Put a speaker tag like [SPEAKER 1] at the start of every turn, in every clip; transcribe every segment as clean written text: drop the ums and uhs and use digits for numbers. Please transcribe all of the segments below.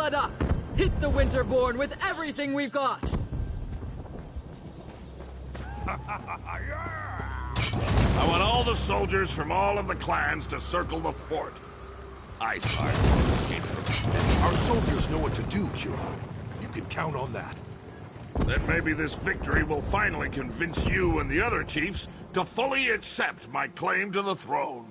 [SPEAKER 1] Squad up! Hit the Winterborn with everything we've got!
[SPEAKER 2] I want all the soldiers from all of the clans to circle the fort. Iceheart will escape from this.
[SPEAKER 3] Our soldiers know what to do, Kira. You can count on that.
[SPEAKER 2] Then maybe this victory will finally convince you and the other chiefs to fully accept my claim to the throne.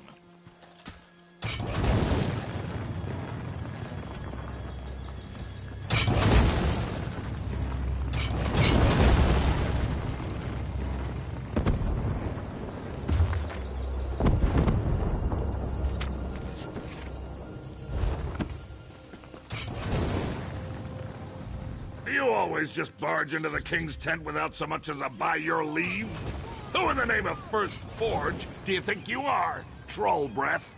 [SPEAKER 2] You always just barge into the king's tent without so much as a by your leave? Who in the name of First Forge do you think you are, troll breath?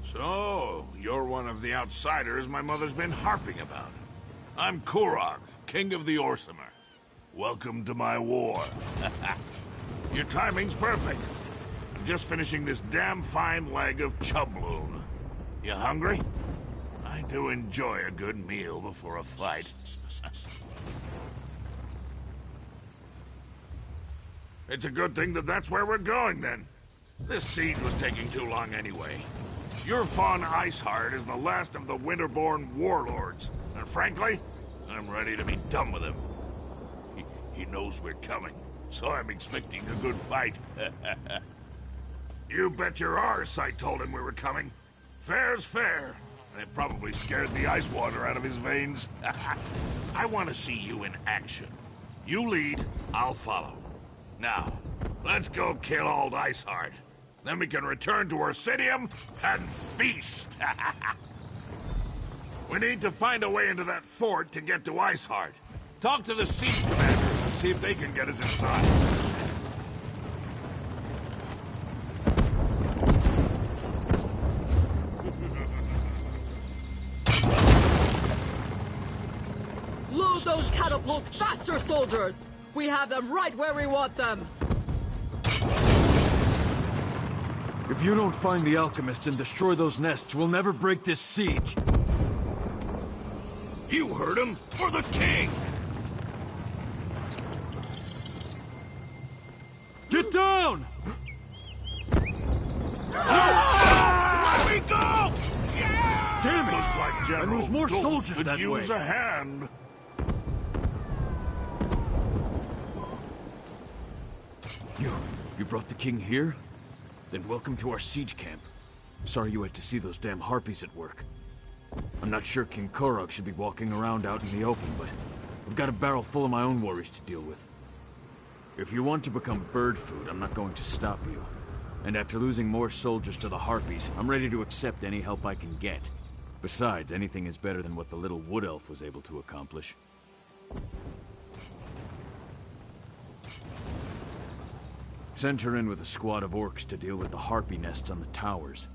[SPEAKER 2] So, you're one of the outsiders my mother's been harping about. I'm Kurog, king of the Orsimer. Welcome to my war. Your timing's perfect. I'm just finishing this damn fine leg of chubloon. You hungry? I do enjoy a good meal before a fight. It's a good thing that that's where we're going, then. This siege was taking too long anyway. Your Fawn Iceheart is the last of the Winterborn warlords, and frankly, I'm ready to be done with him. He knows we're coming, so I'm expecting a good fight. You bet your arse I told him we were coming. Fair's fair, and it probably scared the ice water out of his veins. I want to see you in action. You lead, I'll follow. Now, let's go kill old Iceheart. Then we can return to Orsinium and feast. We need to find a way into that fort to get to Iceheart. Talk to the siege commanders and see if they can get us inside.
[SPEAKER 1] Load those catapults faster, soldiers! We have them right where we want them!
[SPEAKER 4] If you don't find the alchemist and destroy those nests, we'll never break this siege.
[SPEAKER 2] You heard him! For the king!
[SPEAKER 4] Get down!
[SPEAKER 2] Let me go! Yeah!
[SPEAKER 4] Damn it!
[SPEAKER 2] Looks like General
[SPEAKER 4] I lose more
[SPEAKER 2] Dulf
[SPEAKER 4] soldiers
[SPEAKER 2] could
[SPEAKER 4] that way.
[SPEAKER 2] use a hand.
[SPEAKER 4] You brought the king here? Then welcome to our siege camp. Sorry you had to see those damn harpies at work. I'm not sure King Korok should be walking around out in the open, but I've got a barrel full of my own worries to deal with. If you want to become bird food, I'm not going to stop you. And after losing more soldiers to the harpies, I'm ready to accept any help I can get. Besides, anything is better than what the little wood elf was able to accomplish. Sent her in with a squad of orcs to deal with the harpy nests on the towers.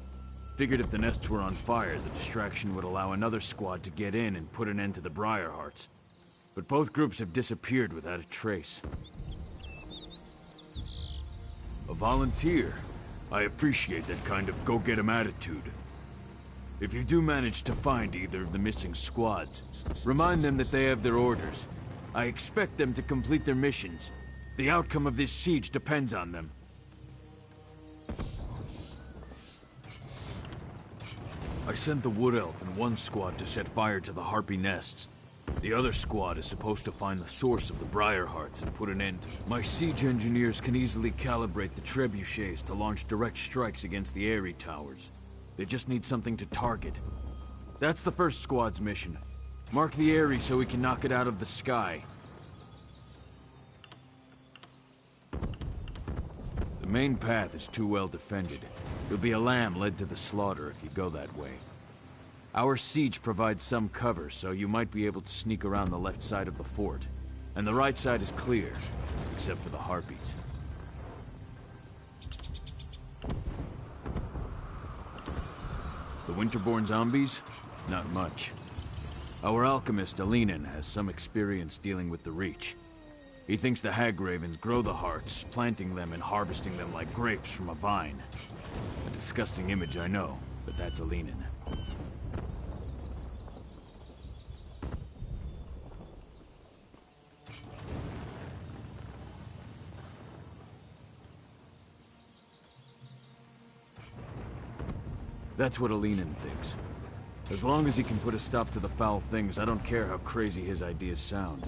[SPEAKER 4] Figured if the nests were on fire, the distraction would allow another squad to get in and put an end to the Briarhearts. But both groups have disappeared without a trace. A volunteer. I appreciate that kind of go-get-em attitude. If you do manage to find either of the missing squads, remind them that they have their orders. I expect them to complete their missions. The outcome of this siege depends on them. I sent the Wood Elf and one squad to set fire to the Harpy nests. The other squad is supposed to find the source of the Briarhearts and put an end to them. My siege engineers can easily calibrate the trebuchets to launch direct strikes against the Eyrie towers. They just need something to target. That's the first squad's mission. Mark the Eyrie so we can knock it out of the sky. The main path is too well defended. There'll be a lamb led to the slaughter if you go that way. Our siege provides some cover, so you might be able to sneak around the left side of the fort. And the right side is clear, except for the Harpies. The Winterborn zombies? Not much. Our alchemist, Alinen, has some experience dealing with the Reach. He thinks the hag ravens grow the hearts, planting them and harvesting them like grapes from a vine. A disgusting image, I know, but that's Alinin. That's what Alinin thinks. As long as he can put a stop to the foul things, I don't care how crazy his ideas sound.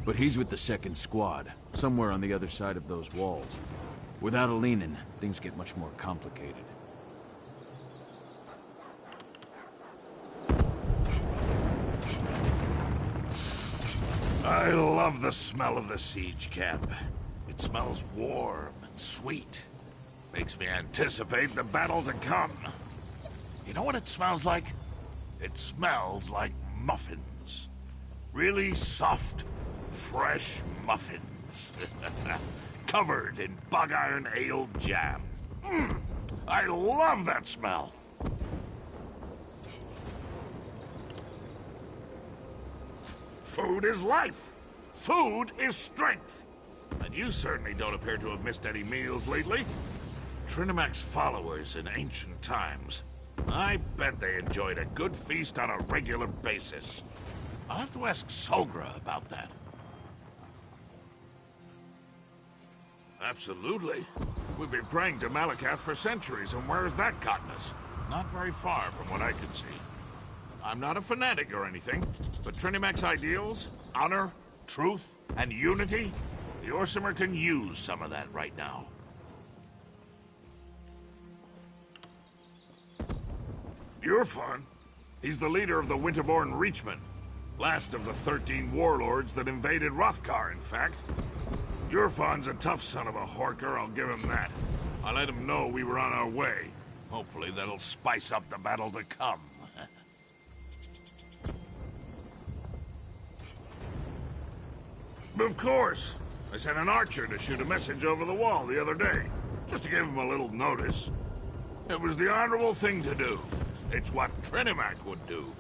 [SPEAKER 4] But he's with the second squad, somewhere on the other side of those walls. Without Alinin, things get much more complicated.
[SPEAKER 2] I love the smell of the siege camp. It smells warm and sweet. Makes me anticipate the battle to come. You know what it smells like? It smells like muffins. Really soft, fresh muffins. Covered in bug iron ale jam. I love that smell. Food is life. Food is strength. And you certainly don't appear to have missed any meals lately. Trinimac's followers in ancient times, I bet they enjoyed a good feast on a regular basis. I'll have to ask Solgra about that. Absolutely. We've been praying to Malakath for centuries, and where has that gotten us? Not very far from what I can see. I'm not a fanatic or anything, but Trinimac's ideals, honor, truth, and unity, the Orsimer can use some of that right now. You're fun. He's the leader of the Winterborn Reachmen. Last of the 13 warlords that invaded Hrothgar, in fact. Yurfon's a tough son of a horker, I'll give him that. I let him know we were on our way. Hopefully that'll spice up the battle to come. Of course. I sent an archer to shoot a message over the wall the other day, just to give him a little notice. It was the honorable thing to do. It's what Trinimac would do.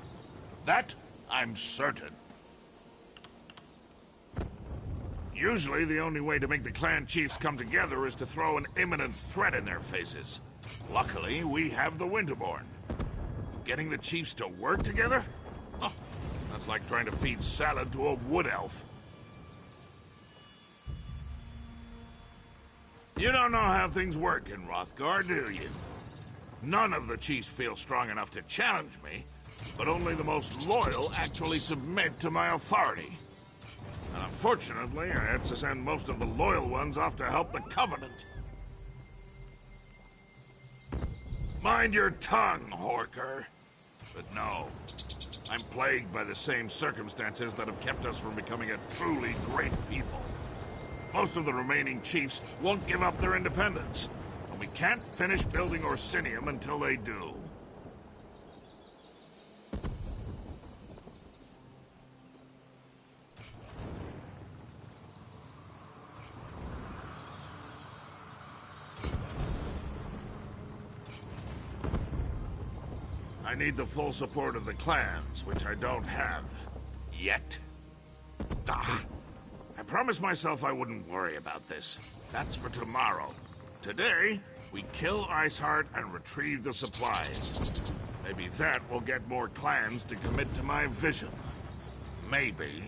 [SPEAKER 2] Of that, I'm certain. Usually, the only way to make the clan chiefs come together is to throw an imminent threat in their faces. Luckily, we have the Winterborn. Getting the chiefs to work together? Oh, that's like trying to feed salad to a wood elf. You don't know how things work in Hrothgar, do you? None of the chiefs feel strong enough to challenge me, but only the most loyal actually submit to my authority. And unfortunately, I had to send most of the loyal ones off to help the Covenant. Mind your tongue, Horker. But no, I'm plagued by the same circumstances that have kept us from becoming a truly great people. Most of the remaining chiefs won't give up their independence, and we can't finish building Orsinium until they do. I need the full support of the clans, which I don't have. Yet. Ah. I promised myself I wouldn't worry about this. That's for tomorrow. Today, we kill Iceheart and retrieve the supplies. Maybe that will get more clans to commit to my vision. Maybe.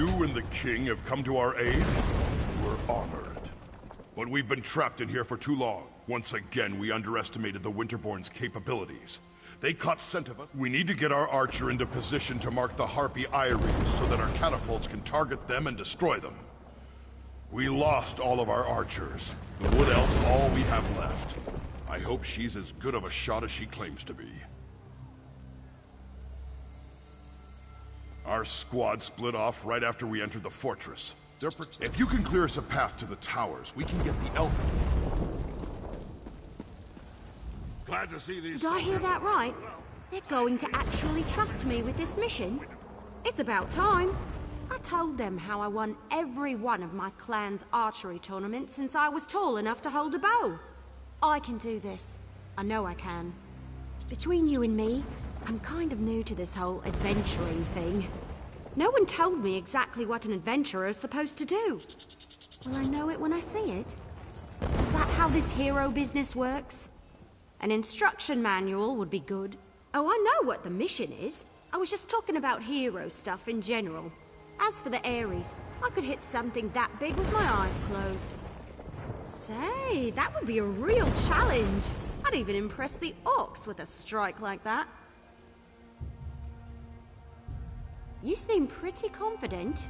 [SPEAKER 3] You and the king have come to our aid? We're honored. But we've been trapped in here for too long. Once again, we underestimated the Winterborn's capabilities. They caught scent of us. We need to get our archer into position to mark the Harpy Iries so that our catapults can target them and destroy them. We lost all of our archers. The Wood Elf's all we have left. I hope she's as good of a shot as she claims to be. Our squad split off right after we entered the fortress. If you can clear us a path to the towers, we can get the elf.
[SPEAKER 2] Glad to see these.
[SPEAKER 5] Did I hear that right? They're going to actually trust me with this mission? It's about time. I told them how I won every one of my clan's archery tournaments since I was tall enough to hold a bow. I can do this. I know I can. Between you and me, I'm kind of new to this whole adventuring thing. No one told me exactly what an adventurer is supposed to do. Will I know it when I see it? Is that how this hero business works? An instruction manual would be good. Oh, I know what the mission is. I was just talking about hero stuff in general. As for the Ares, I could hit something that big with my eyes closed. Say, that would be a real challenge. I'd even impress the orcs with a strike like that. You seem pretty confident.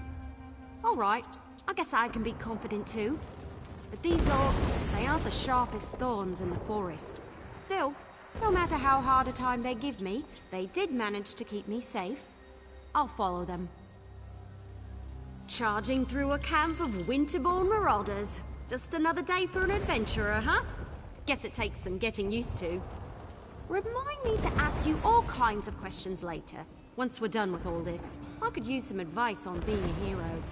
[SPEAKER 5] All right, I guess I can be confident too. But these orcs, they aren't the sharpest thorns in the forest. Still, no matter how hard a time they give me, they did manage to keep me safe. I'll follow them. Charging through a camp of Winterborn marauders. Just another day for an adventurer, huh? Guess it takes some getting used to. Remind me to ask you all kinds of questions later. Once we're done with all this, I could use some advice on being a hero.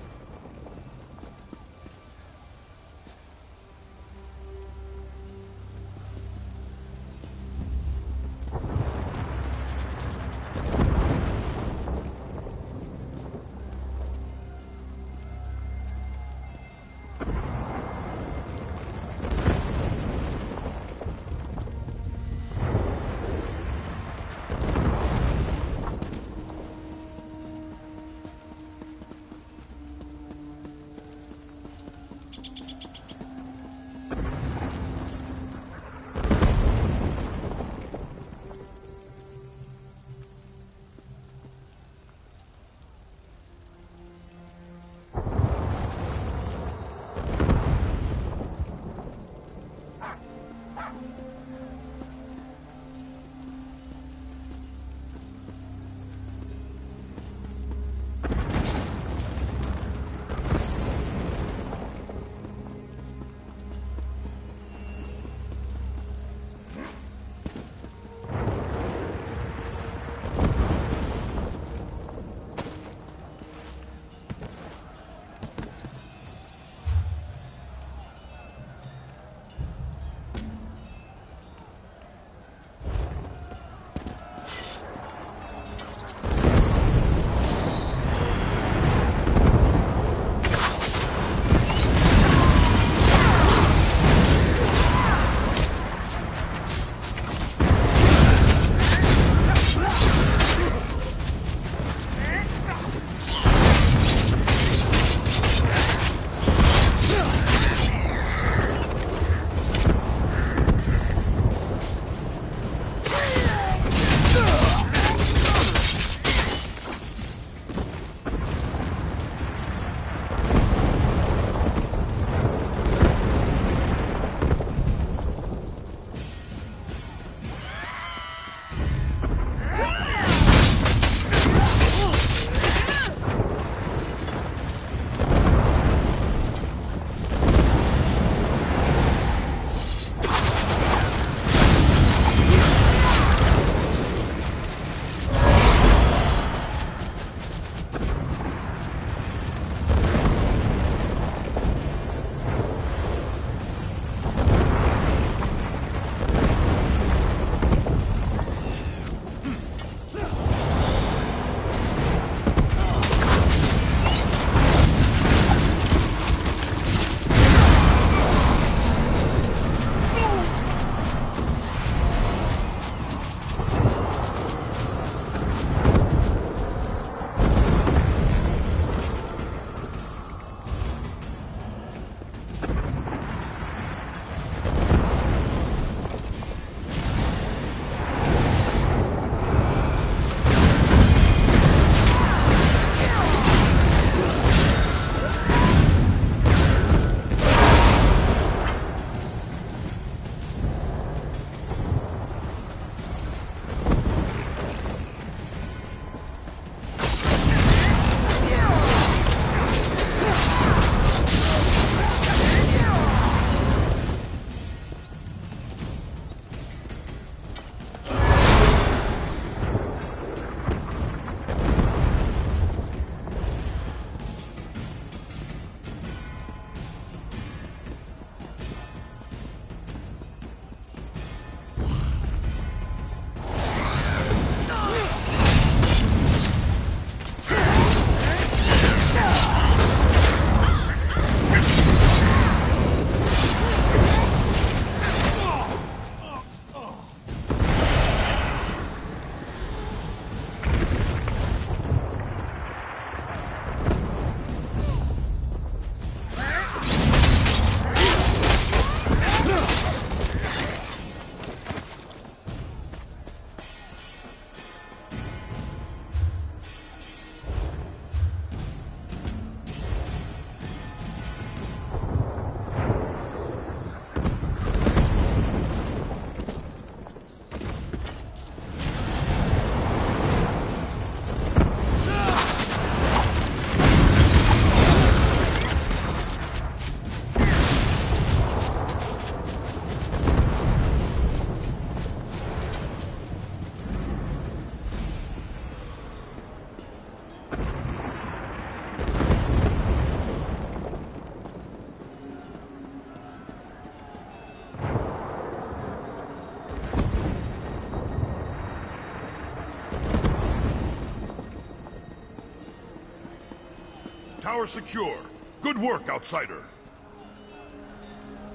[SPEAKER 3] tower secure. Good work, outsider.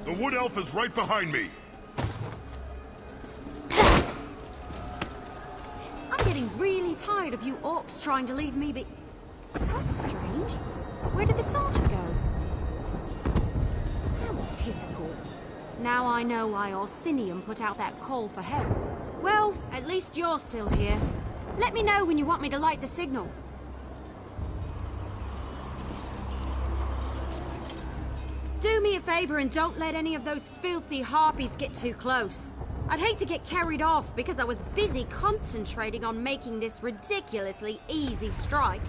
[SPEAKER 3] The wood elf is right behind me.
[SPEAKER 5] I'm getting really tired of you orcs trying to leave me be... That's strange. Where did the sergeant go? How typical. Now I know why Orsinium put out that call for help. Well, at least you're still here. Let me know when you want me to light the signal. Do me a favor and don't let any of those filthy harpies get too close. I'd hate to get carried off because I was busy concentrating on making this ridiculously easy strike.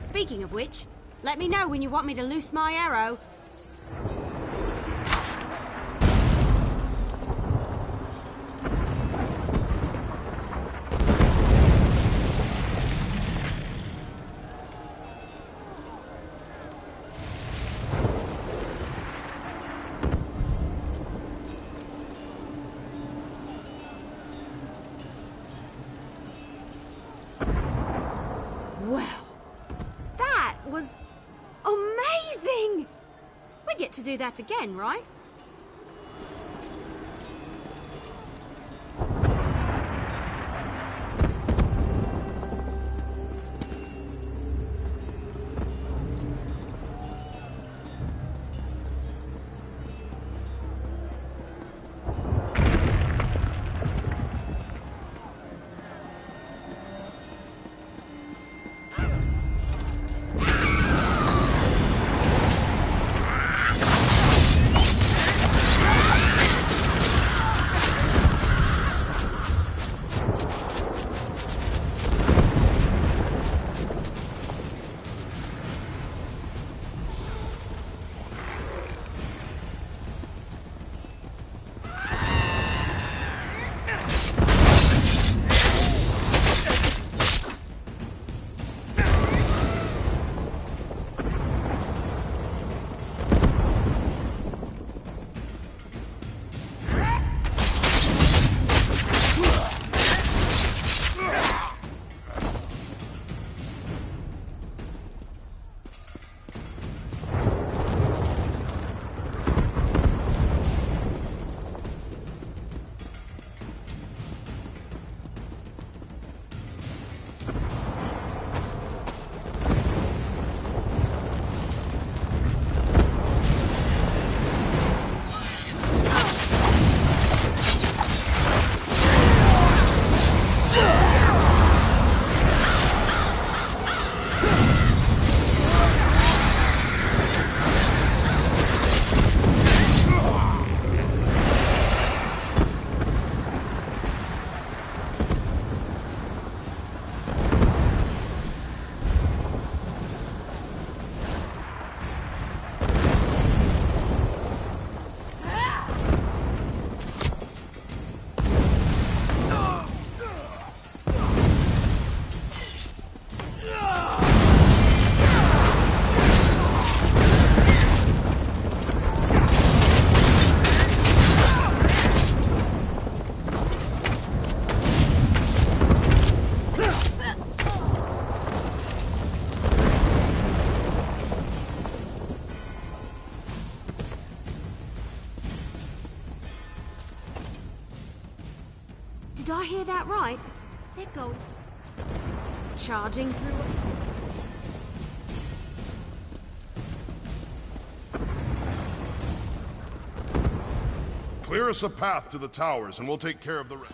[SPEAKER 5] Speaking of which, let me know when you want me to loose my arrow. Well, that was amazing! We get to do that again, right? Did I hear that right? They're going... charging through it.
[SPEAKER 3] Clear us a path to the towers and we'll take care of the rest.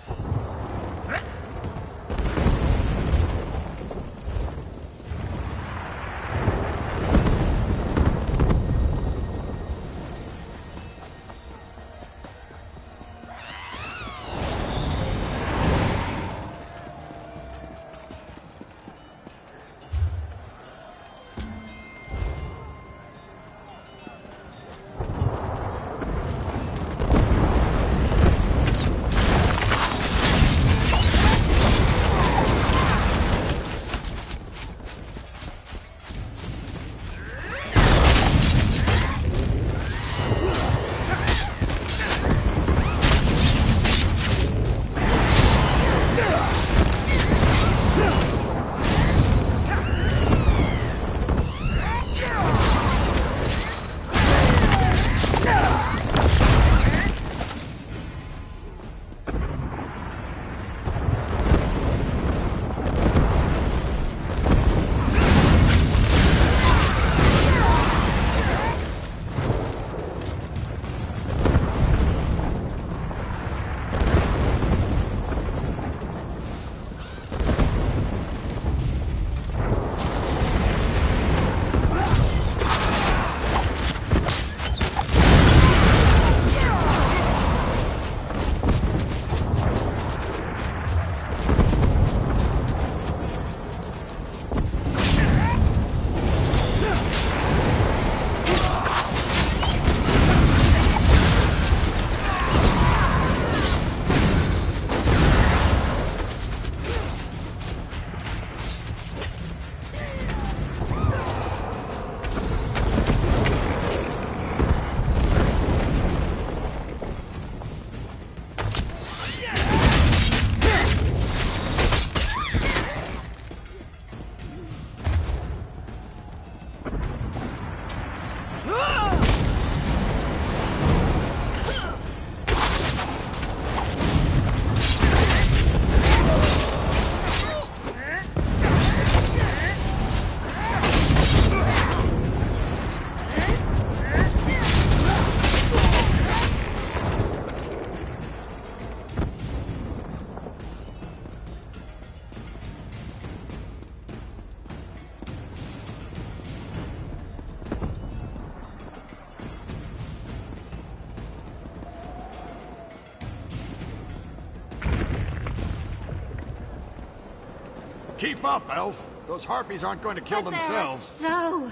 [SPEAKER 6] Keep up, Elf. Those harpies aren't going to kill
[SPEAKER 5] But
[SPEAKER 6] themselves.
[SPEAKER 5] there are so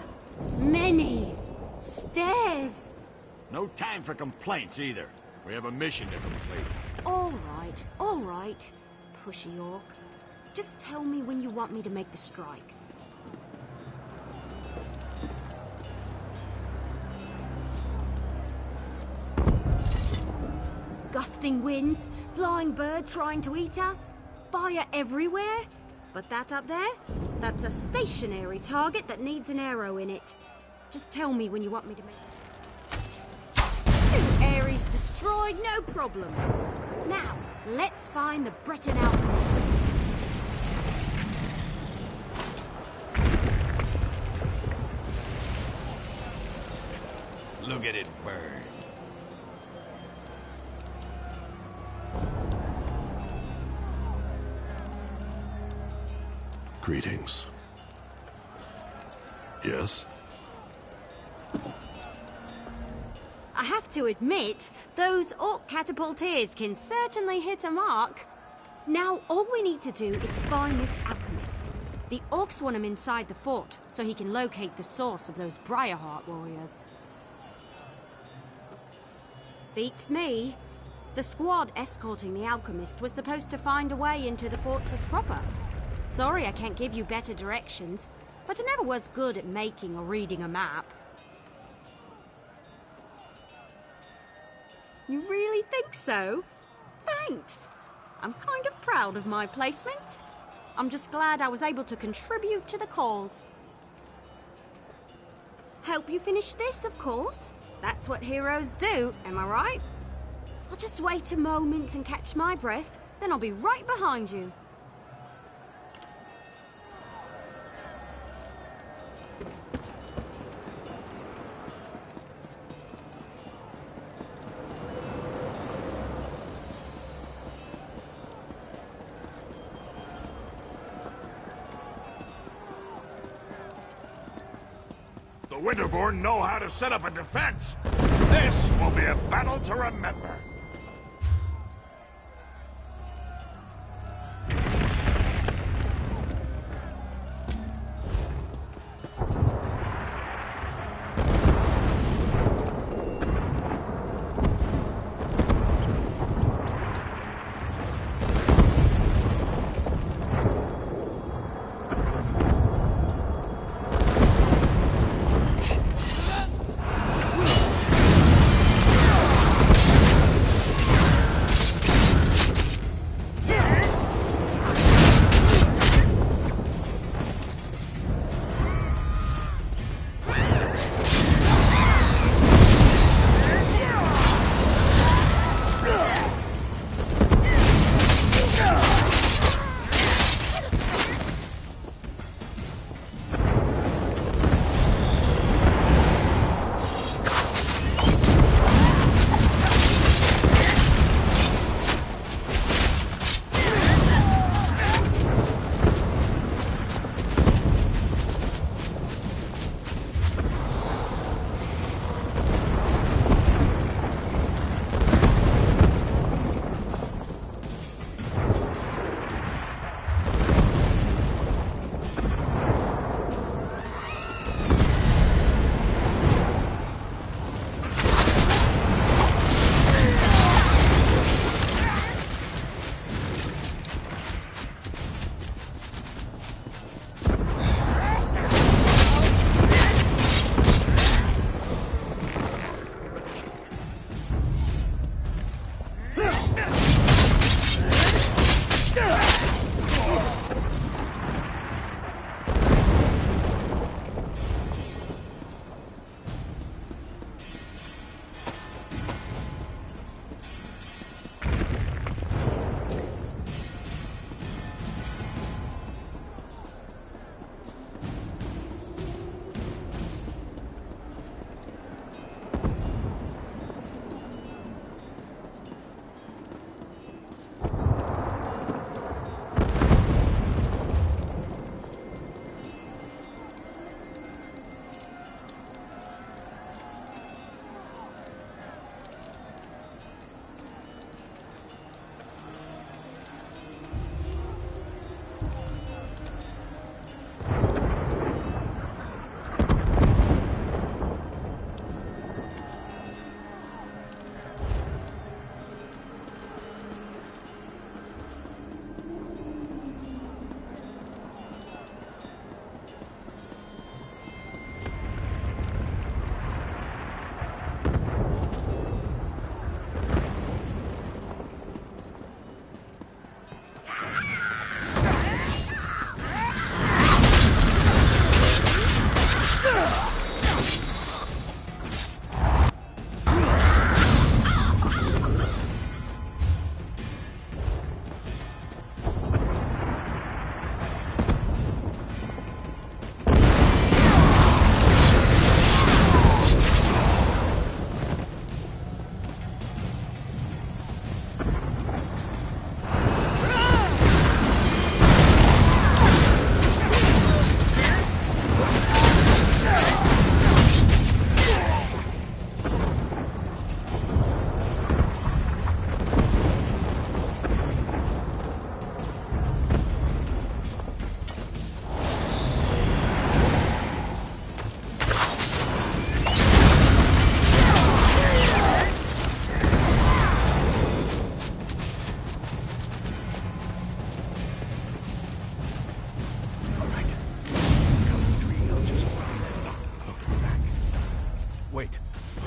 [SPEAKER 5] many stairs.
[SPEAKER 6] No time for complaints either. We have a mission to complete.
[SPEAKER 5] All right, pushy orc. Just tell me when you want me to make the strike. Gusting winds, flying birds trying to eat us, fire everywhere. But that up there, that's a stationary target that needs an arrow in it. Just tell me when you want me to make it. 2 Ares destroyed, no problem. Now, let's find the Breton alchemist.
[SPEAKER 6] Look at it burn.
[SPEAKER 3] Greetings. Yes?
[SPEAKER 5] I have to admit, those orc catapulteers can certainly hit a mark. Now, all we need to do is find this alchemist. The orcs want him inside the fort, so he can locate the source of those Briarheart warriors. Beats me. The squad escorting the alchemist was supposed to find a way into the fortress proper. Sorry I can't give you better directions, but I never was good at making or reading a map. You really think so? Thanks. I'm kind of proud of my placement. I'm just glad I was able to contribute to the cause. Help you finish this, of course. That's what heroes do, am I right? I'll just wait a moment and catch my breath, then I'll be right behind you.
[SPEAKER 2] The Winterborn know how to set up a defense. This will be a battle to remember.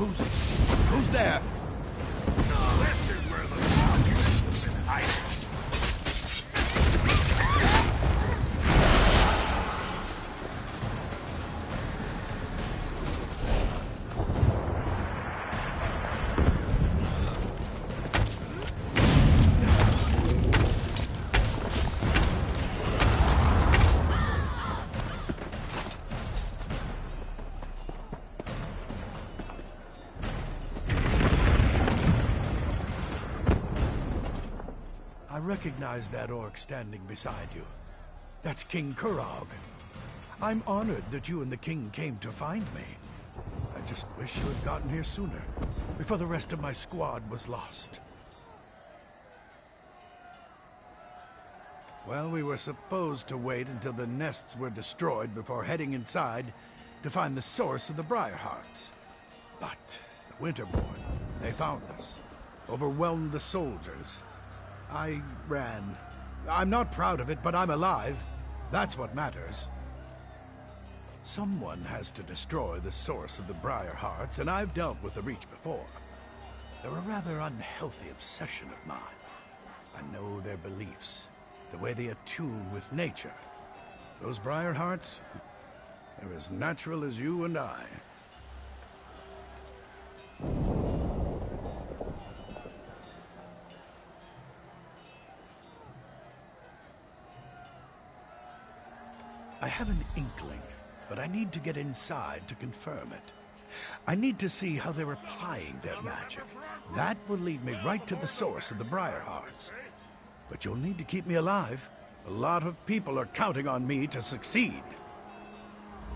[SPEAKER 7] Who's there?
[SPEAKER 2] This is where the Falcons have been hiding.
[SPEAKER 7] I recognize that orc standing beside you. That's King Kurog. I'm honored that you and the king came to find me. I just wish you had gotten here sooner, before the rest of my squad was lost. Well, we were supposed to wait until the nests were destroyed before heading inside to find the source of the Briarhearts. But the Winterborn, they found us, overwhelmed the soldiers. I ran. I'm not proud of it, but I'm alive. That's what matters. Someone has to destroy the source of the Briarhearts, and I've dealt with the Reach before. They're a rather unhealthy obsession of mine. I know their beliefs, the way they attune with nature. Those Briarhearts, they're as natural as you and I. I have an inkling, but I need to get inside to confirm it. I need to see how they're applying their magic. That will lead me right to the source of the Briarhearts. But you'll need to keep me alive. A lot of people are counting on me to succeed.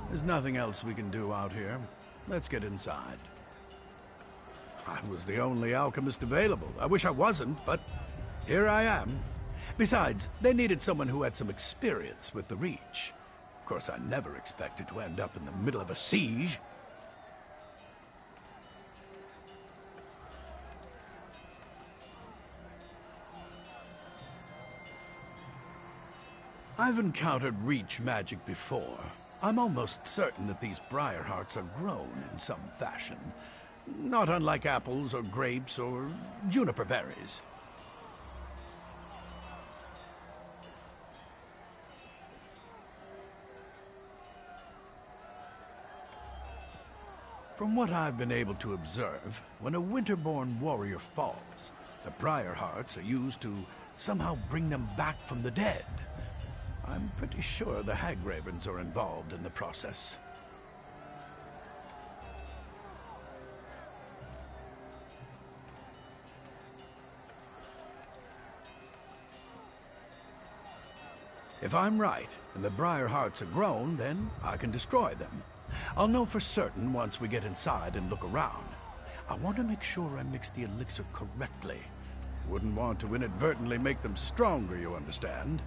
[SPEAKER 7] There's nothing else we can do out here. Let's get inside. I was the only alchemist available. I wish I wasn't, but here I am. Besides, they needed someone who had some experience with the Reach. Of course, I never expected to end up in the middle of a siege. I've encountered Reach magic before. I'm almost certain that these Briarhearts are grown in some fashion. Not unlike apples or grapes or juniper berries. From what I've been able to observe, when a Winterborn warrior falls, the Briarhearts are used to somehow bring them back from the dead. I'm pretty sure the Hagravens are involved in the process. If I'm right, and the Briarhearts are grown, then I can destroy them. I'll know for certain once we get inside and look around. I want to make sure I mix the elixir correctly. Wouldn't want to inadvertently make them stronger, you understand?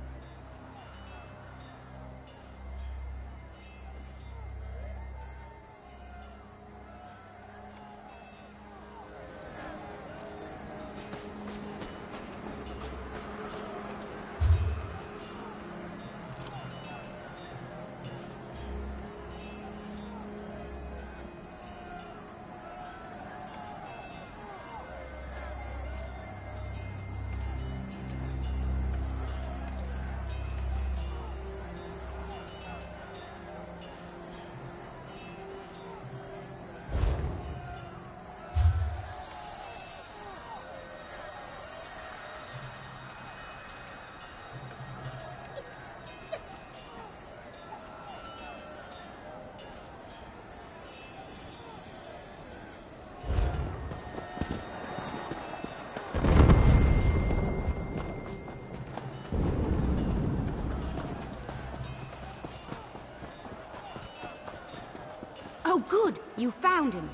[SPEAKER 5] Oh, good! You found him.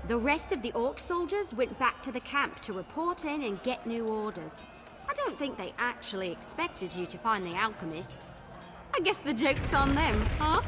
[SPEAKER 5] The rest of the orc soldiers went back to the camp to report in and get new orders. I don't think they actually expected you to find the alchemist. I guess the joke's on them, huh?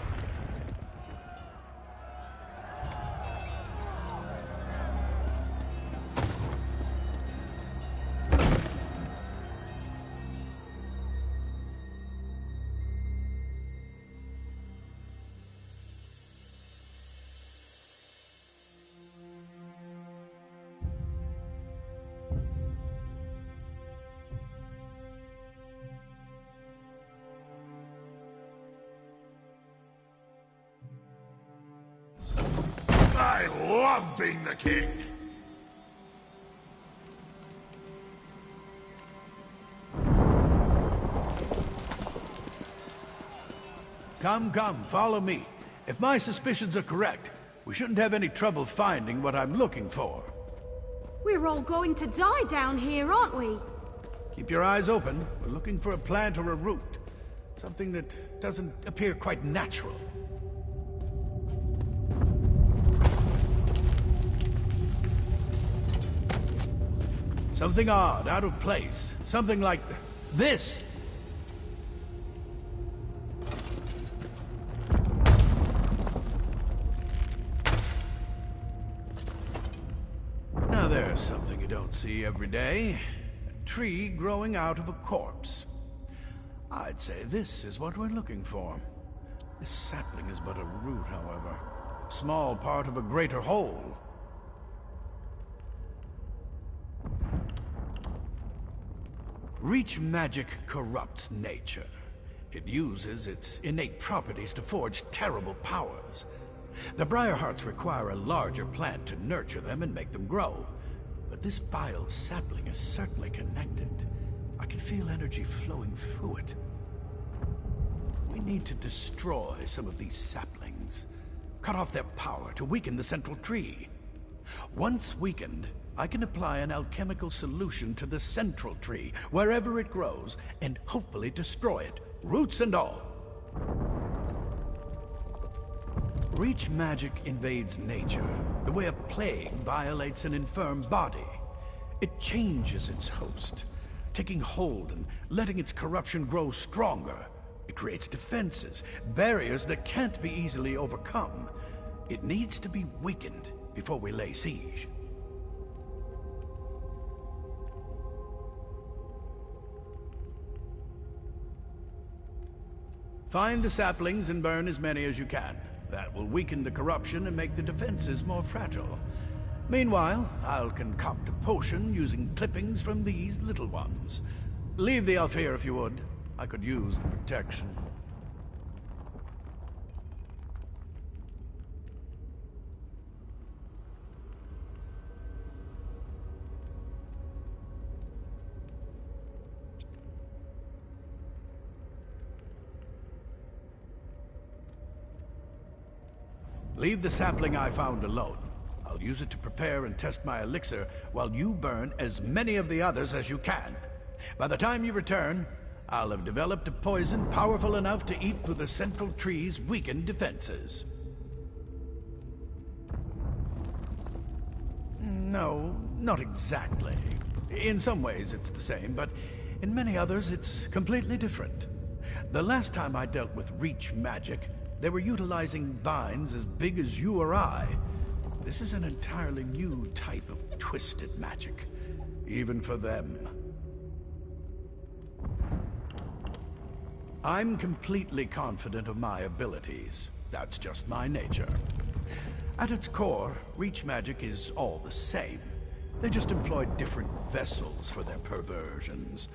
[SPEAKER 2] I love being the king!
[SPEAKER 7] Come, follow me. If my suspicions are correct, we shouldn't have any trouble finding what I'm looking for.
[SPEAKER 5] We're all going to die down here, aren't we?
[SPEAKER 7] Keep your eyes open. We're looking for a plant or a root. Something that doesn't appear quite natural. Something odd, out of place. Something like this. Now there's something you don't see every day. A tree growing out of a corpse. I'd say this is what we're looking for. This sapling is but a root, however. A small part of a greater whole. Reach magic corrupts nature. It uses its innate properties to forge terrible powers. The Briarhearts require a larger plant to nurture them and make them grow. But this vile sapling is certainly connected. I can feel energy flowing through it. We need to destroy some of these saplings. Cut off their power to weaken the central tree. Once weakened, I can apply an alchemical solution to the central tree, wherever it grows, and hopefully destroy it, roots and all. Reach magic invades nature, the way a plague violates an infirm body. It changes its host, taking hold and letting its corruption grow stronger. It creates defenses, barriers that can't be easily overcome. It needs to be weakened before we lay siege. Find the saplings and burn as many as you can. That will weaken the corruption and make the defenses more fragile. Meanwhile, I'll concoct a potion using clippings from these little ones. Leave the elf here if you would. I could use the protection. Leave the sapling I found alone. I'll use it to prepare and test my elixir while you burn as many of the others as you can. By the time you return, I'll have developed a poison powerful enough to eat through the central tree's weakened defenses. No, not exactly. In some ways it's the same, but in many others it's completely different. The last time I dealt with Reach magic, they were utilizing vines as big as you or I. This is an entirely new type of twisted magic, even for them. I'm completely confident of my abilities. That's just my nature. At its core, Reach magic is all the same. They just employ different vessels for their perversions.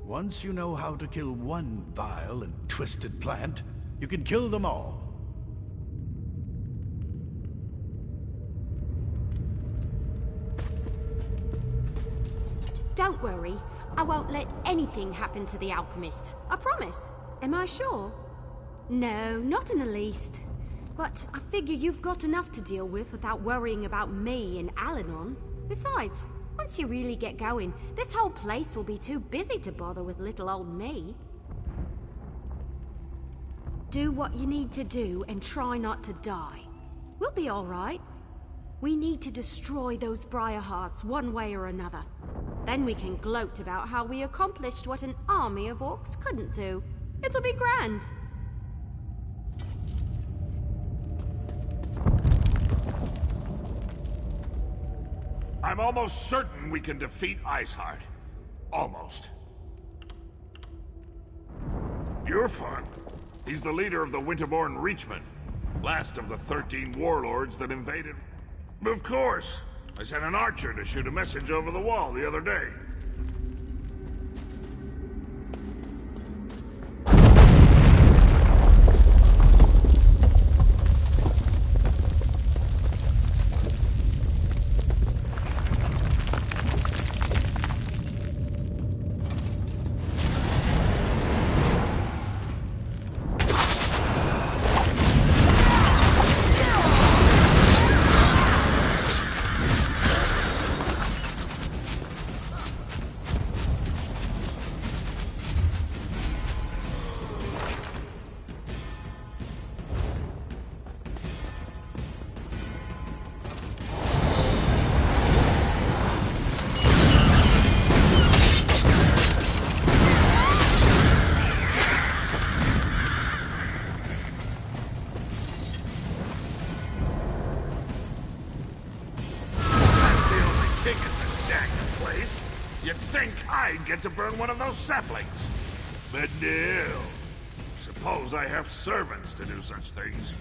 [SPEAKER 7] Once you know how to kill one vile and twisted plant, you can kill them all.
[SPEAKER 5] Don't worry. I won't let anything happen to the alchemist. I promise. Am I sure? No, not in the least. But I figure you've got enough to deal with without worrying about me and Alanon. Besides, once you really get going, this whole place will be too busy to bother with little old me. Do what you need to do and try not to die. We'll be all right. We need to destroy those Briarhearts one way or another. Then we can gloat about how we accomplished what an army of orcs couldn't do. It'll be grand.
[SPEAKER 2] I'm almost certain we can defeat Iceheart. Almost. You're fun. He's the leader of the Winterborn Reachmen. Last of the 13 warlords that invaded... Of course! I sent an archer to shoot a message over the wall the other day. one of those saplings. But no. Suppose I have servants to do such things.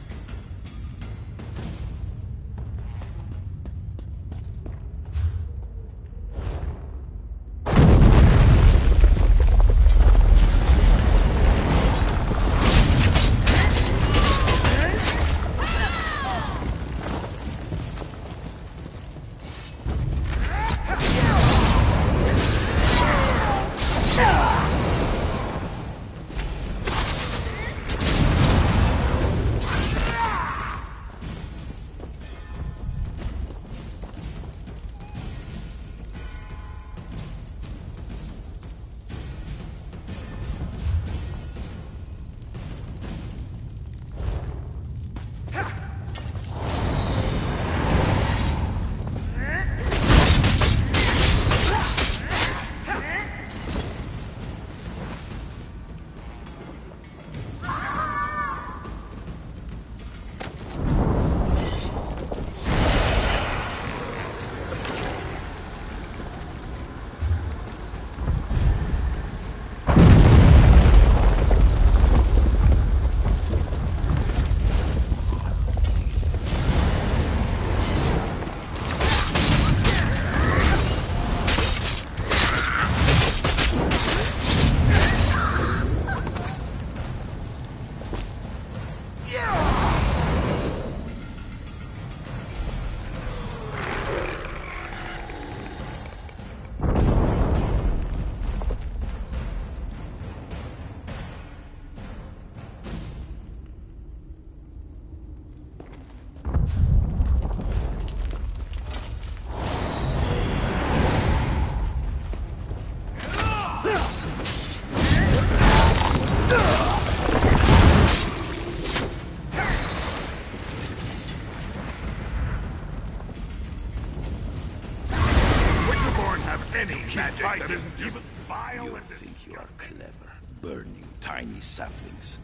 [SPEAKER 2] Magic that isn't even vile.
[SPEAKER 8] You think you are clever, burning tiny saplings.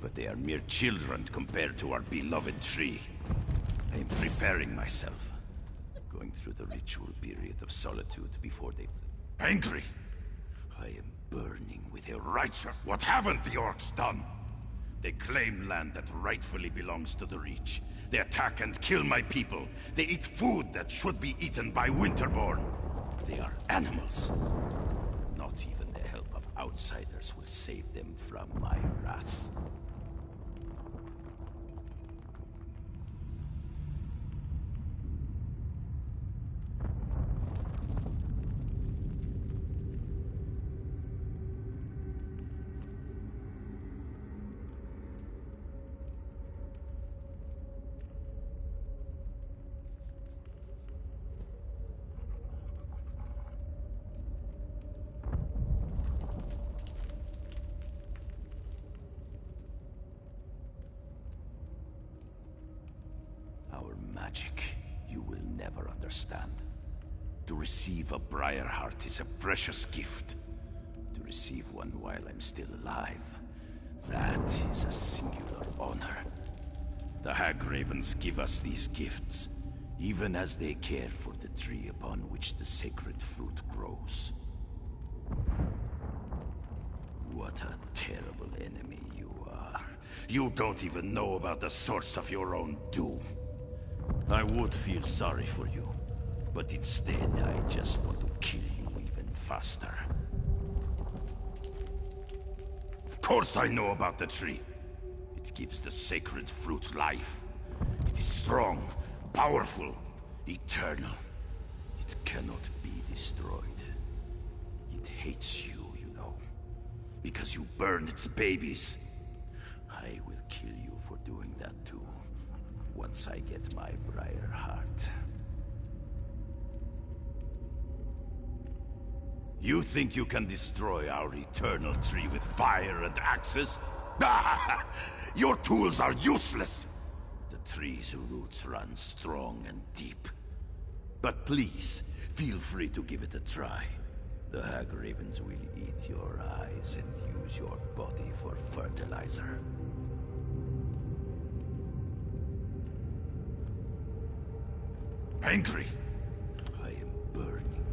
[SPEAKER 8] But they are mere children compared to our beloved tree. I am preparing myself. Going through the ritual period of solitude before they... Angry! I am burning with a righteous... What haven't the orcs done? They claim land that rightfully belongs to the Reach. They attack and kill my people. They eat food that should be eaten by Winterborn. They are animals. Not even the help of outsiders will save them from my wrath. Magic you will never understand. To receive a Briarheart is a precious gift. To receive one while I'm still alive, that is a singular honor. The Hagravens give us these gifts, even as they care for the tree upon which the sacred fruit grows. What a terrible enemy you are. You don't even know about the source of your own doom. I would feel sorry for you, but instead I just want to kill you even faster. Of course I know about the tree. It gives the sacred fruit life. It is strong, powerful, eternal. It cannot be destroyed. It hates you, you know, because you burned its babies. I will kill you for doing that too. Once I get my Briarheart. You think you can destroy our eternal tree with fire and axes? Ah! Your tools are useless! The tree's roots run strong and deep. But please, feel free to give it a try. The Hagravens will eat your eyes and use your body for fertilizer. Angry. I am burning.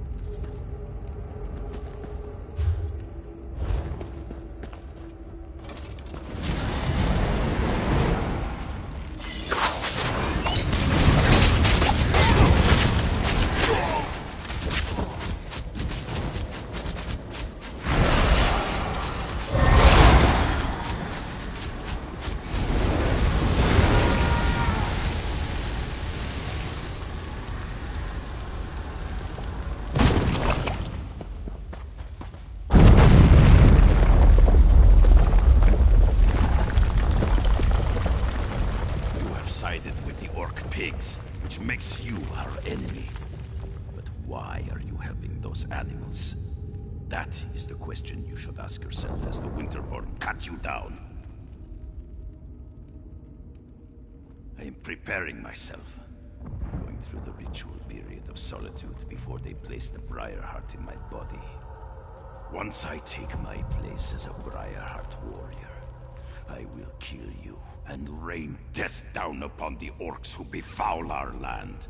[SPEAKER 8] Winterborn cut you down. I am preparing myself. Going through the ritual period of solitude before they place the Briarheart in my body. Once I take my place as a Briarheart warrior, I will kill you and rain death down upon the orcs who befoul our land.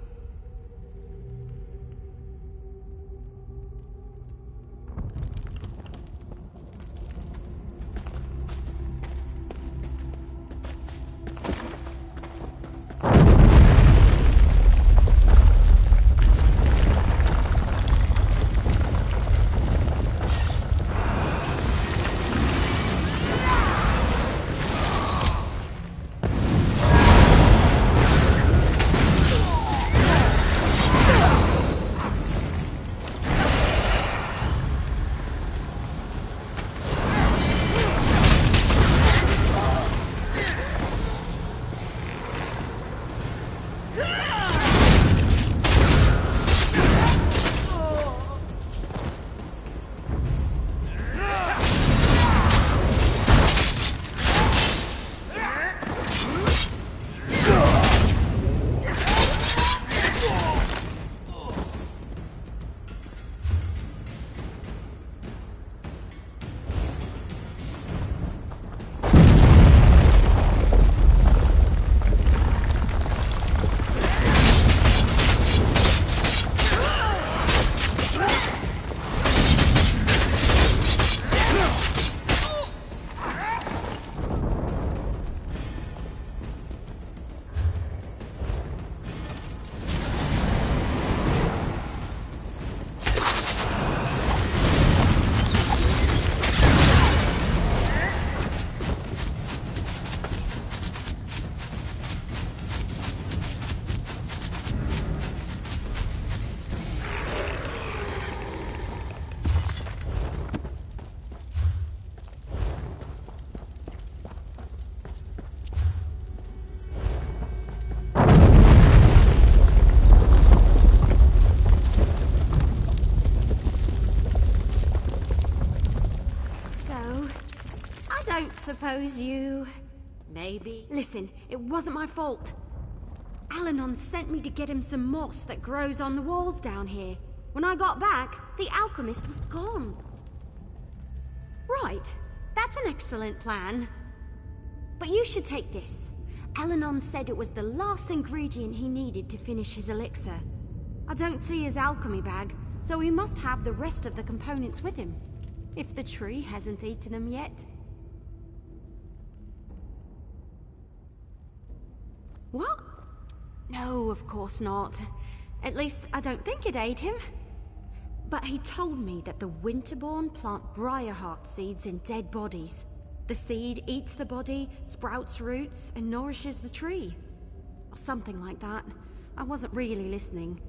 [SPEAKER 5] Suppose you... maybe... Listen, it wasn't my fault. Alanon sent me to get him some moss that grows on the walls down here. When I got back, the alchemist was gone. Right, that's an excellent plan. But you should take this. Alanon said it was the last ingredient he needed to finish his elixir. I don't see his alchemy bag, so he must have the rest of the components with him. If the tree hasn't eaten him yet. What? No, of course not. At least, I don't think it ate him. But he told me that the Winterborn plant Briarheart seeds in dead bodies. The seed eats the body, sprouts roots, and nourishes the tree. Or something like that. I wasn't really listening.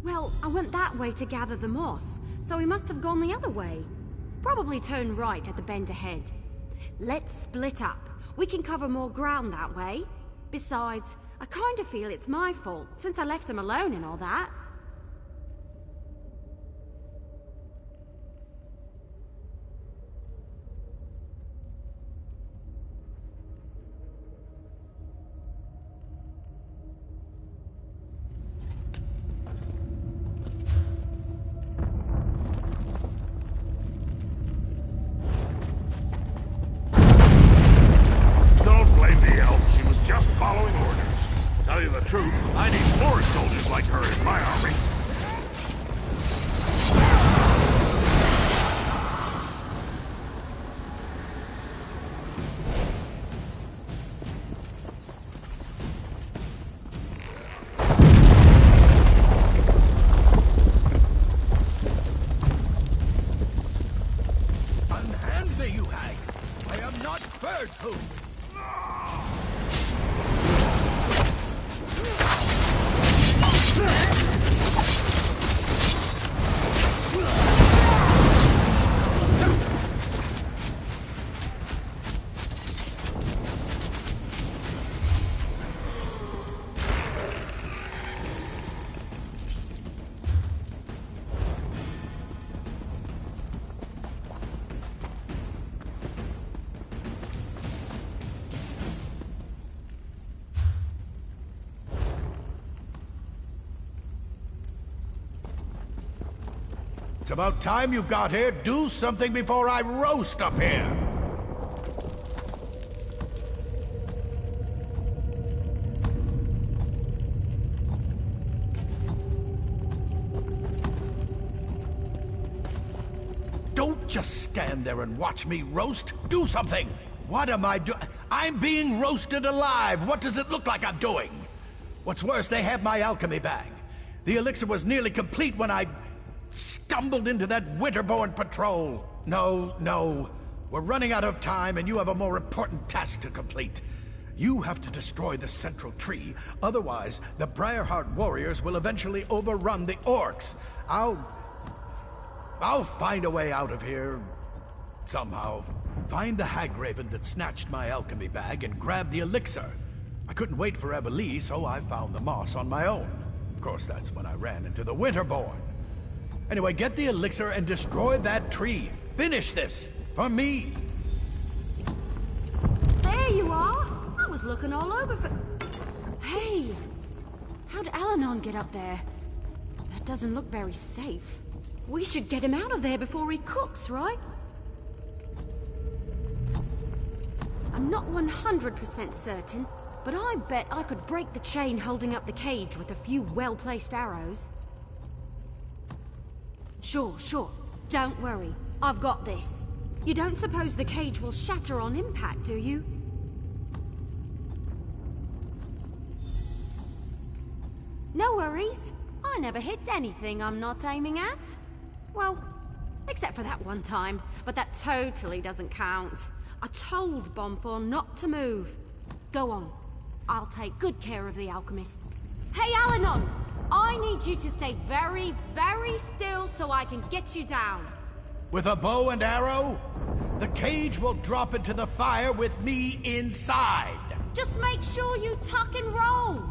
[SPEAKER 5] Well, I went that way to gather the moss, so he must have gone the other way. Probably turn right at the bend ahead. Let's split up. We can cover more ground that way. Besides, I kind of feel it's my fault, since I left him alone and all that.
[SPEAKER 2] I need more soldiers like her in my army.
[SPEAKER 7] Unhand me, you hag! I am not bird food! It's about time you got here. Do something before I roast up here. Don't just stand there and watch me roast. Do something! What am I doing? I'm being roasted alive! What does it look like I'm doing? What's worse, they have my alchemy bag. The elixir was nearly complete when I stumbled into that Winterborn patrol. No. We're running out of time, and you have a more important task to complete. You have to destroy the central tree. Otherwise, the Briarheart warriors will eventually overrun the orcs. I'll find a way out of here. Somehow. Find the Hagraven that snatched my alchemy bag and grab the elixir. I couldn't wait for Evelie, so I found the moss on my own. Of course, that's when I ran into the Winterborn. Anyway, get the elixir and destroy that tree. Finish this. For me.
[SPEAKER 5] There you are. I was looking all over for... Hey! How'd Alanon get up there? That doesn't look very safe. We should get him out of there before he cooks, right? I'm not 100% certain, but I bet I could break the chain holding up the cage with a few well-placed arrows. Sure. Don't worry. I've got this. You don't suppose the cage will shatter on impact, do you? No worries. I never hit anything I'm not aiming at. Well, except for that one time, but that totally doesn't count. I told Bonthorn not to move. Go on. I'll take good care of the alchemist. Hey, Alanon! I need you to stay very, very still so I can get you down.
[SPEAKER 7] With a bow and arrow? The cage will drop into the fire with me inside.
[SPEAKER 5] Just make sure you tuck and roll.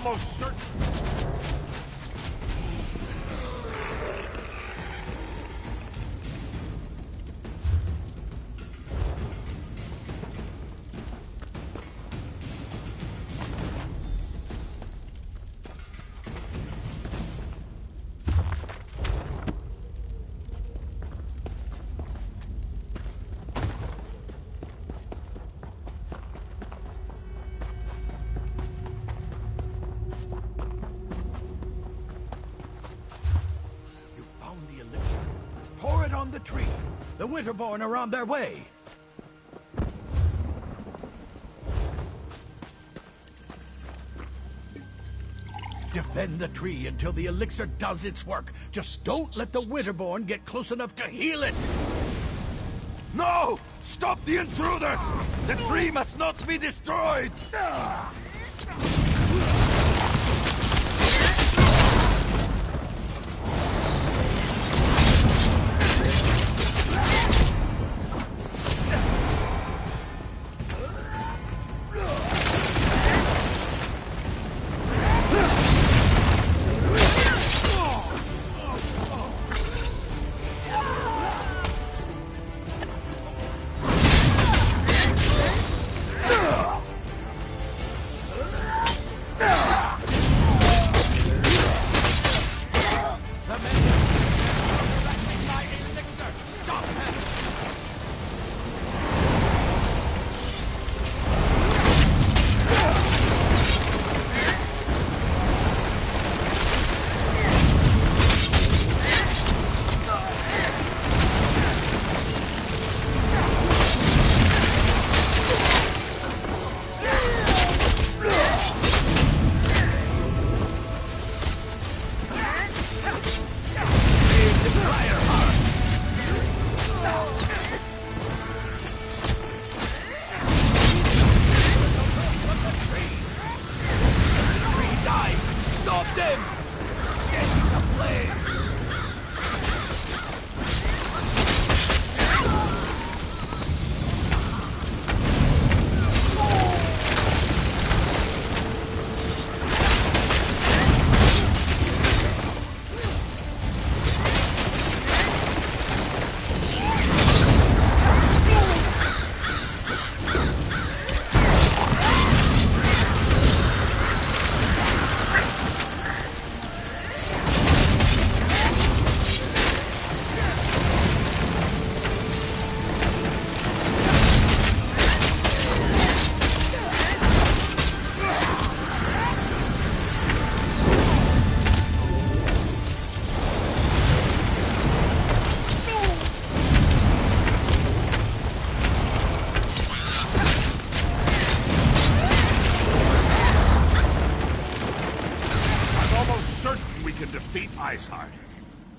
[SPEAKER 2] almost certain.
[SPEAKER 7] The tree. The Winterborn are on their way. Defend the tree until the elixir does its work. Just don't let the Winterborn get close enough to heal it.
[SPEAKER 2] No!
[SPEAKER 8] No! Stop the intruders! The tree must not be destroyed!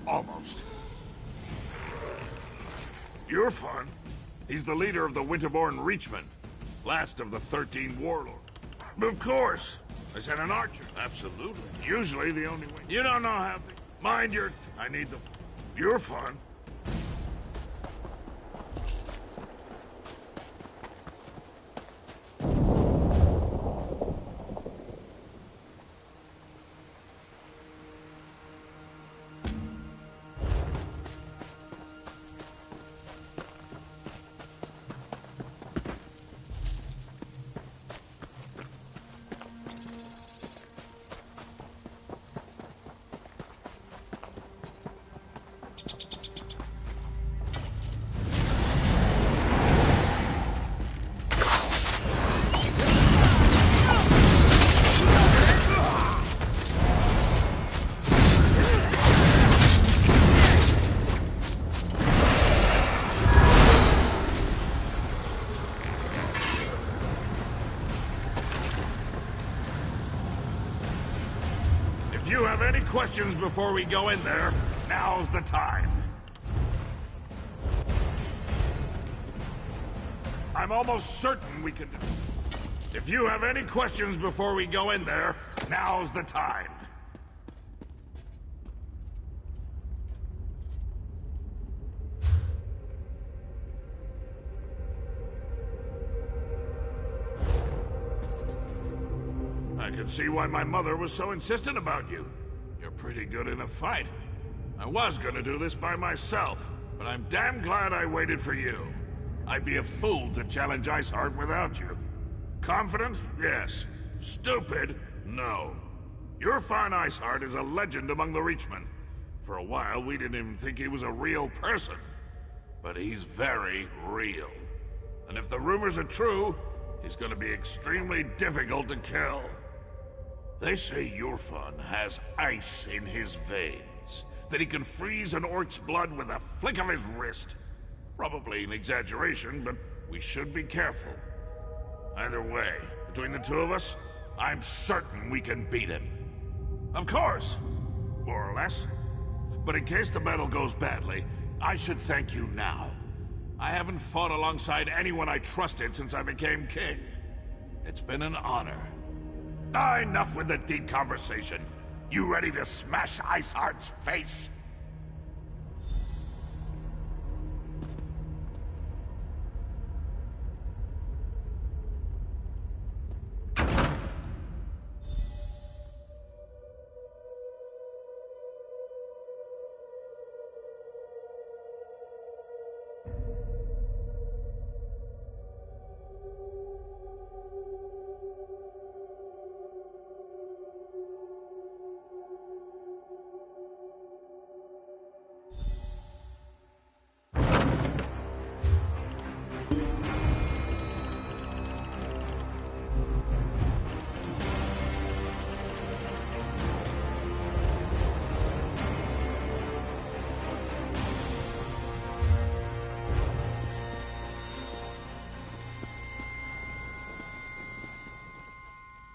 [SPEAKER 2] Almost. You're fun. He's the leader of the Winterborn Reachmen. Last of the 13 warlords. Of course. I sent an archer. Absolutely. Usually the only way. You don't know how things... Mind your... I need the... You're fun. If you have any questions before we go in there, now's the time. I'm almost certain we can... If you have any questions before we go in there, now's the time. I can see why my mother was so insistent about you. You're pretty good in a fight. I was gonna do this by myself, but I'm damn glad I waited for you. I'd be a fool to challenge Iceheart without you. Confident? Yes. Stupid? No. Your fine Iceheart is a legend among the Reachmen. For a while, we didn't even think he was a real person. But he's very real. And if the rumors are true, he's gonna be extremely difficult to kill. They say Yurfan has ice in his veins, that he can freeze an orc's blood with a flick of his wrist. Probably an exaggeration, but we should be careful. Either way, between the two of us, I'm certain we can beat him. Of course, more or less. But in case the battle goes badly, I should thank you now. I haven't fought alongside anyone I trusted since I became king. It's been an honor. Enough with the deep conversation. You ready to smash Iceheart's face?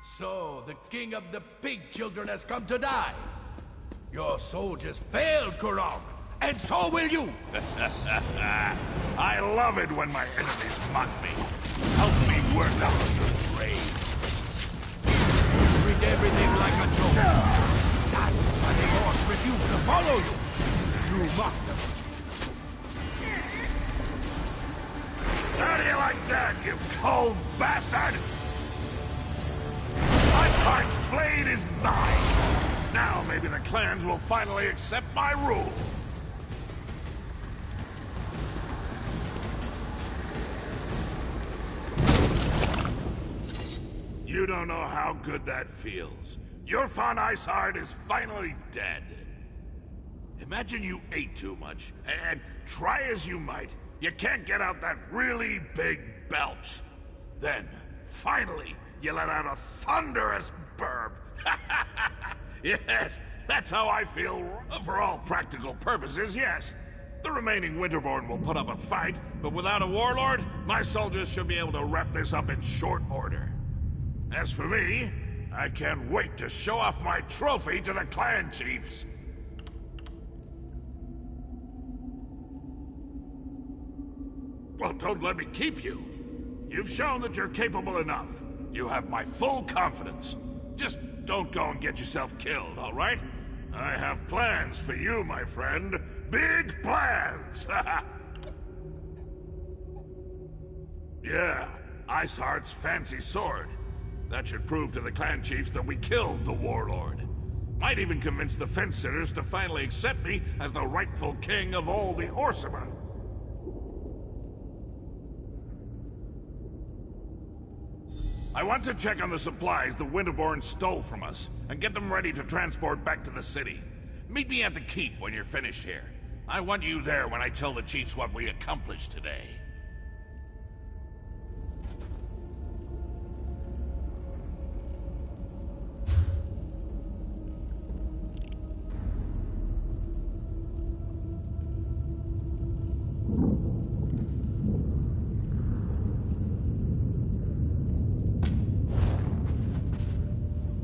[SPEAKER 7] So, the king of the pig children has come to die. Your soldiers failed, Kurog, and so will you!
[SPEAKER 2] I love it when my enemies mock me. Help me work up a good grade.
[SPEAKER 7] Treat everything like a joke. That's why the orcs refuse to follow you. You mock them.
[SPEAKER 2] How do you like that, you cold bastard? Iceheart's blade is mine! Now maybe the clans will finally accept my rule. You don't know how good that feels. Your fun Iceheart is finally dead. Imagine you ate too much, and try as you might, you can't get out that really big belch. Then, finally, you let out a thunderous burp. Yes, that's how I feel. For all practical purposes, yes. The remaining Winterborn will put up a fight, but without a warlord, my soldiers should be able to wrap this up in short order. As for me, I can't wait to show off my trophy to the clan chiefs. Well, don't let me keep you. You've shown that you're capable enough. You have my full confidence. Just don't go and get yourself killed, all right? I have plans for you, my friend. Big plans! Yeah, Iceheart's fancy sword. That should prove to the clan chiefs that we killed the warlord. Might even convince the fence-sitters to finally accept me as the rightful king of all the Orsimer. I want to check on the supplies the Winterborn stole from us, and get them ready to transport back to the city. Meet me at the keep when you're finished here. I want you there when I tell the chiefs what we accomplished today.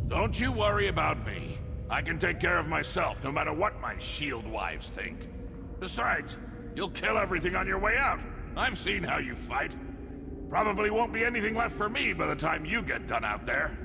[SPEAKER 2] Don't you worry about me. I can take care of myself, no matter what my shield wives think. Besides, you'll kill everything on your way out. I've seen how you fight. Probably won't be anything left for me by the time you get done out there.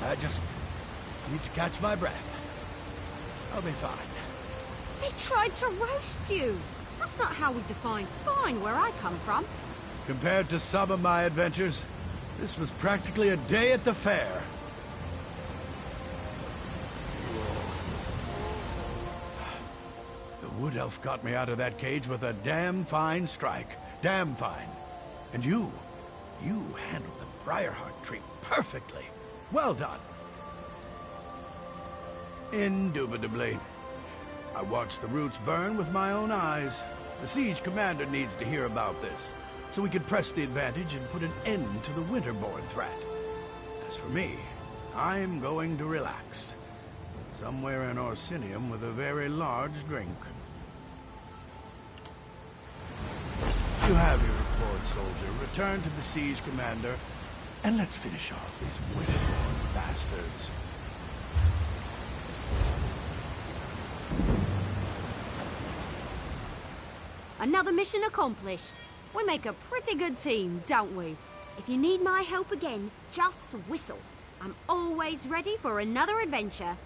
[SPEAKER 7] I just need to catch my breath. I'll be fine.
[SPEAKER 5] They tried to roast you. That's not how we define fine where I come from.
[SPEAKER 7] Compared to some of my adventures, this was practically a day at the fair. The wood elf got me out of that cage with a damn fine strike. Damn fine. And you handled the Briarheart tree perfectly. Well done. Indubitably. I watched the roots burn with my own eyes. The siege commander needs to hear about this, so we can press the advantage and put an end to the Winterborn threat. As for me, I'm going to relax. Somewhere in Orsinium with a very large drink. You have your report, soldier. Return to the siege commander, and let's finish off these Winterborn bastards.
[SPEAKER 5] Another mission accomplished. We make a pretty good team, don't we? If you need my help again, just whistle. I'm always ready for another adventure.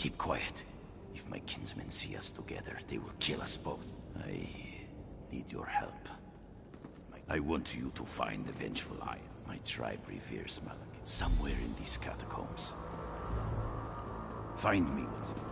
[SPEAKER 8] keep quiet. If my kinsmen see us together, they will kill us both. I need your help. I want you to find the Vengeful Eye. My tribe reveres Malak. Somewhere in these catacombs. Find me what...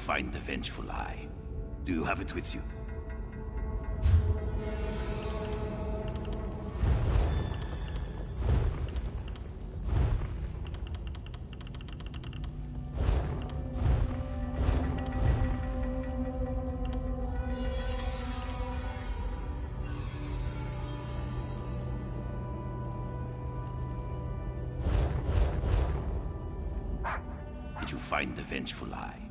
[SPEAKER 8] find the Vengeful Eye. Do you have it with you? Did you find the Vengeful Eye?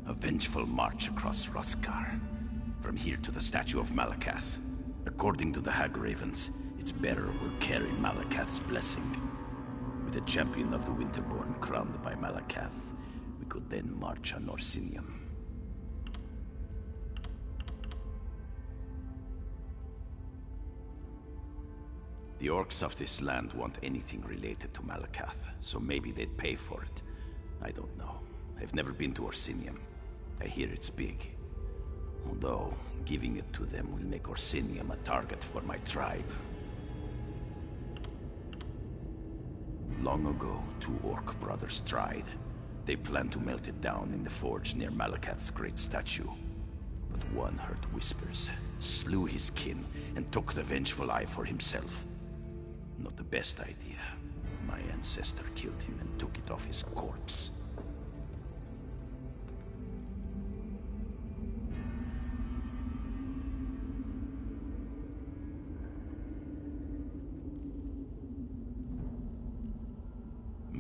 [SPEAKER 8] A vengeful march across Hrothgar. From here to the statue of Malakath. According to the Hagravens, its bearer will carry Malakath's blessing. With the champion of the Winterborn crowned by Malakath, we could then march on Orsinium. The orcs of this land want anything related to Malakath, so maybe they'd pay for it. I don't know. I've never been to Orsinium. I hear it's big. Although, giving it to them will make Orsinium a target for my tribe. Long ago, two orc brothers tried. They planned to melt it down in the forge near Malakath's great statue. But one heard whispers, slew his kin, and took the Vengeful Eye for himself. Not the best idea. My ancestor killed him and took it off his corpse.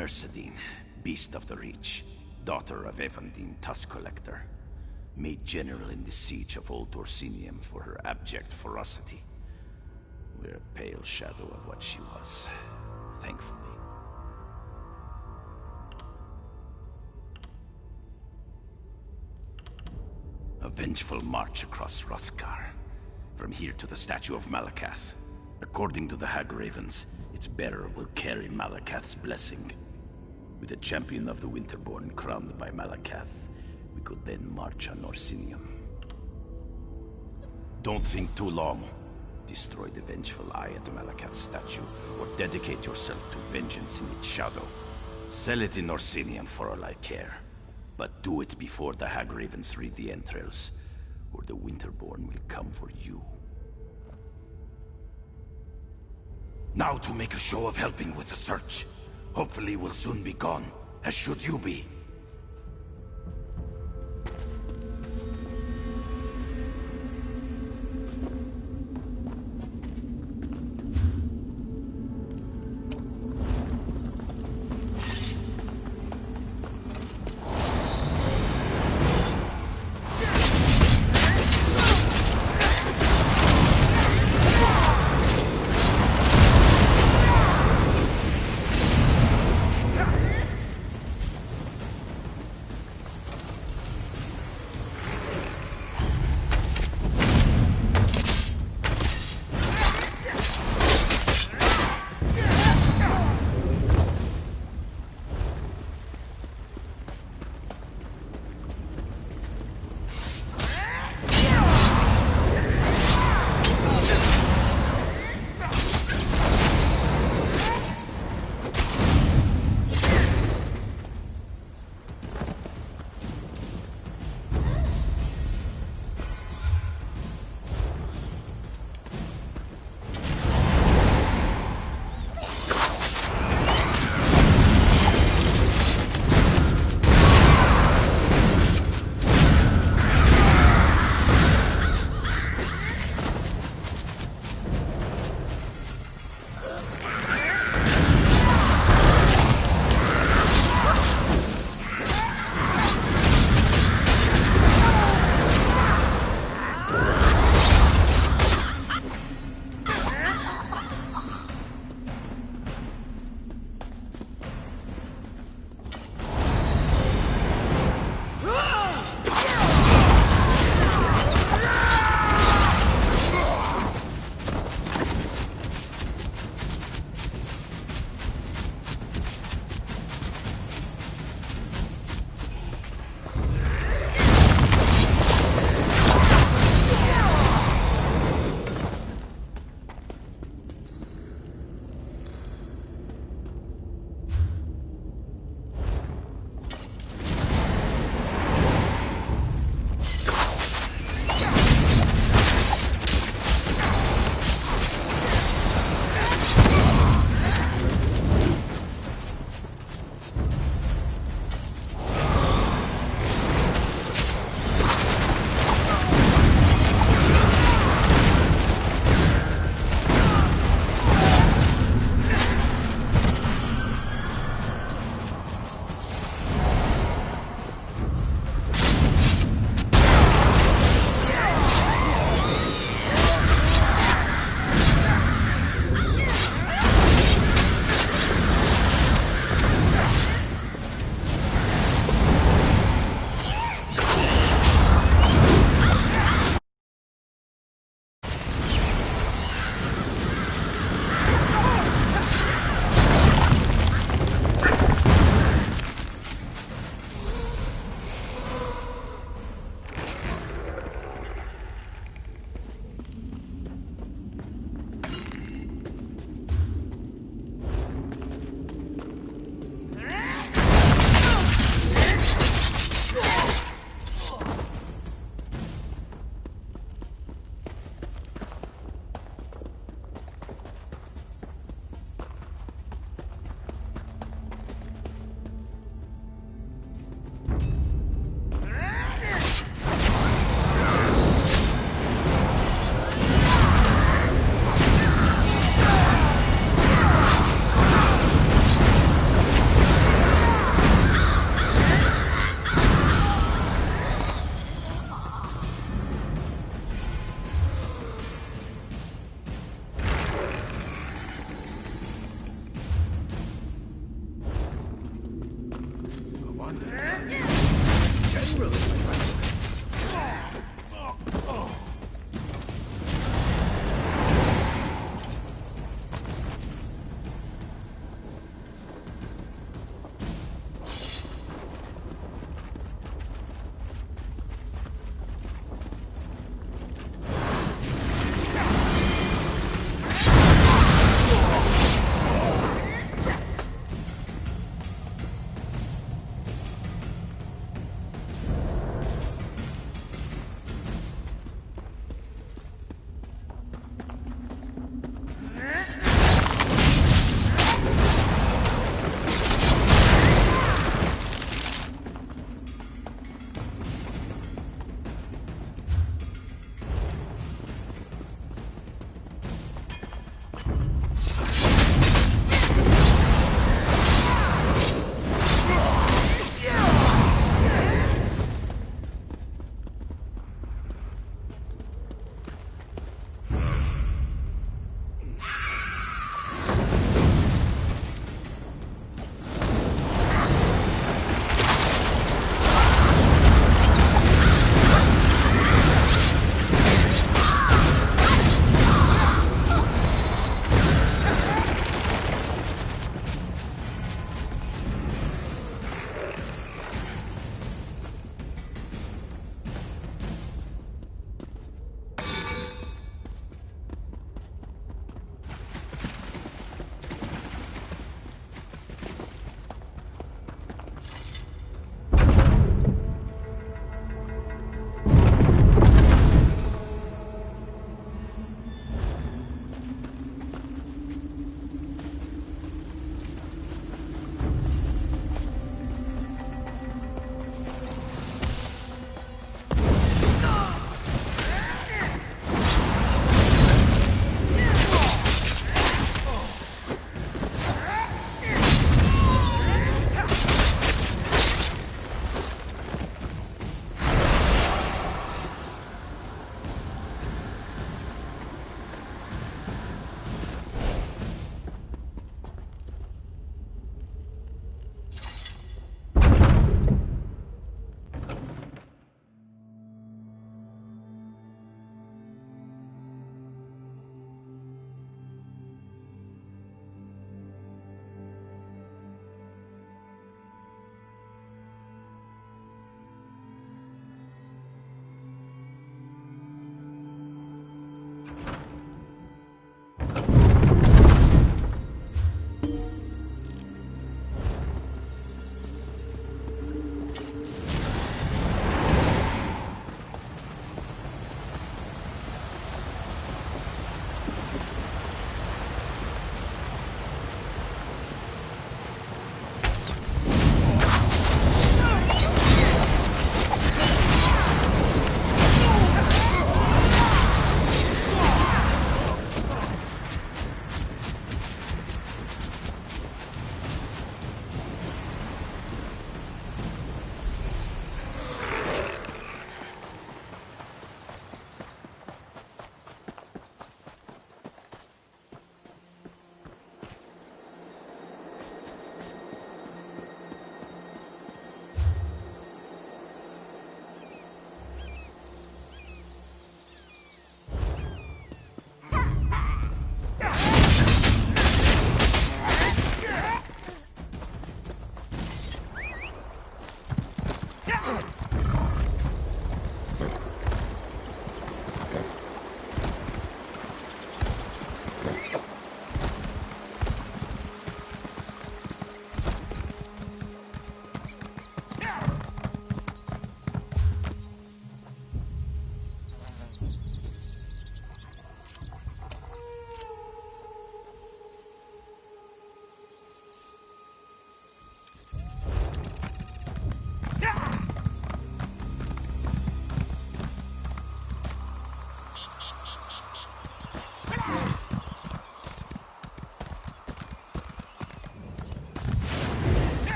[SPEAKER 8] Mercedine, Beast of the Reach, daughter of Evandine Tusk Collector, made general in the siege of Old Orsinium for her abject ferocity. We're a pale shadow of what she was, thankfully. A vengeful march across Hrothgar. From here to the statue of Malakath. According to the Hagravens, its bearer will carry Malakath's blessing. With the champion of the Winterborn crowned by Malakath, we could then march on Orsinium. Don't think too long. Destroy the Vengeful Eye at Malakath's statue, or dedicate yourself to vengeance in its shadow. Sell it in Orsinium for all I care. But do it before the Hagravens read the entrails, or the Winterborn will come for you. Now to make a show of helping with the search. Hopefully we'll soon be gone, as should you be.
[SPEAKER 7] abundance.